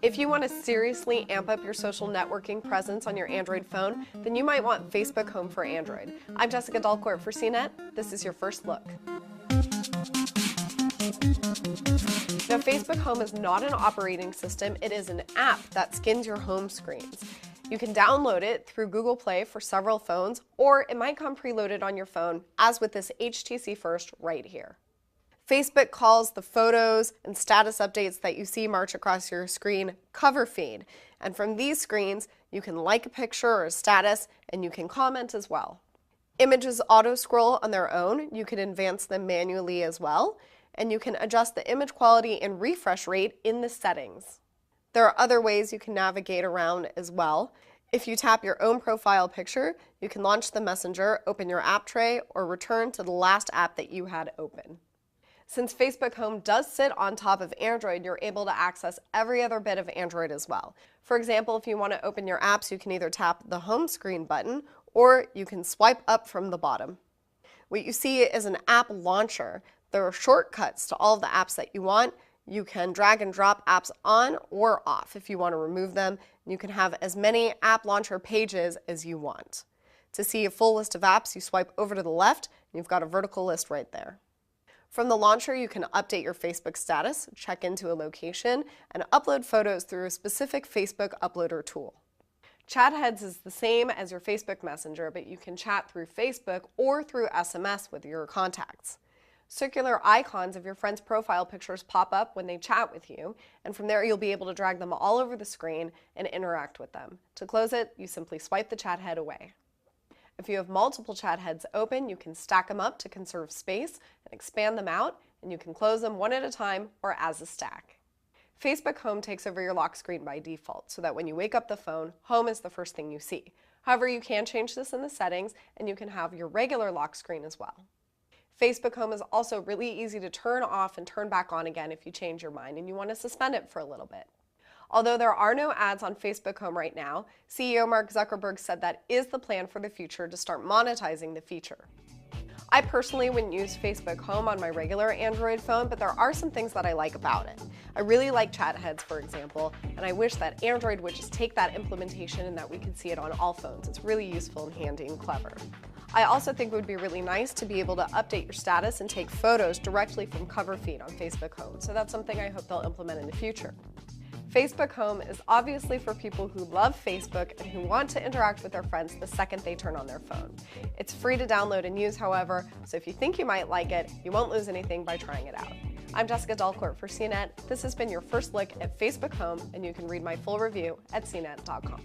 If you want to seriously amp up your social networking presence on your Android phone, then you might want Facebook Home for Android. I'm Jessica Dalcourt for CNET. This is your first look. Now, Facebook Home is not an operating system, it is an app that skins your home screens. You can download it through Google Play for several phones, or it might come preloaded on your phone, as with this HTC First right here. Facebook calls the photos and status updates that you see march across your screen cover feed. And from these screens, you can like a picture or a status, and you can comment as well. Images auto-scroll on their own. You can advance them manually as well. And you can adjust the image quality and refresh rate in the settings. There are other ways you can navigate around as well. If you tap your own profile picture, you can launch the messenger, open your app tray, or return to the last app that you had open. Since Facebook Home does sit on top of Android, you're able to access every other bit of Android as well. For example, if you want to open your apps, you can either tap the home screen button or you can swipe up from the bottom. What you see is an app launcher. There are shortcuts to all of the apps that you want. You can drag and drop apps on or off if you want to remove them. You can have as many app launcher pages as you want. To see a full list of apps, you swipe over to the left and you've got a vertical list right there. From the launcher, you can update your Facebook status, check into a location, and upload photos through a specific Facebook uploader tool. Chat Heads is the same as your Facebook Messenger, but you can chat through Facebook or through SMS with your contacts. Circular icons of your friends' profile pictures pop up when they chat with you, and from there you'll be able to drag them all over the screen and interact with them. To close it, you simply swipe the chat head away. If you have multiple chat heads open, you can stack them up to conserve space and expand them out, and you can close them one at a time or as a stack. Facebook Home takes over your lock screen by default, so that when you wake up the phone, Home is the first thing you see. However, you can change this in the settings, and you can have your regular lock screen as well. Facebook Home is also really easy to turn off and turn back on again if you change your mind and you want to suspend it for a little bit. Although there are no ads on Facebook Home right now, CEO Mark Zuckerberg said that is the plan for the future to start monetizing the feature. I personally wouldn't use Facebook Home on my regular Android phone, but there are some things that I like about it. I really like chat heads, for example, and I wish that Android would just take that implementation and that we could see it on all phones. It's really useful and handy and clever. I also think it would be really nice to be able to update your status and take photos directly from cover feed on Facebook Home, so that's something I hope they'll implement in the future. Facebook Home is obviously for people who love Facebook and who want to interact with their friends the second they turn on their phone. It's free to download and use, however, so if you think you might like it, you won't lose anything by trying it out. I'm Jessica Dalcourt for CNET. This has been your first look at Facebook Home, and you can read my full review at cnet.com.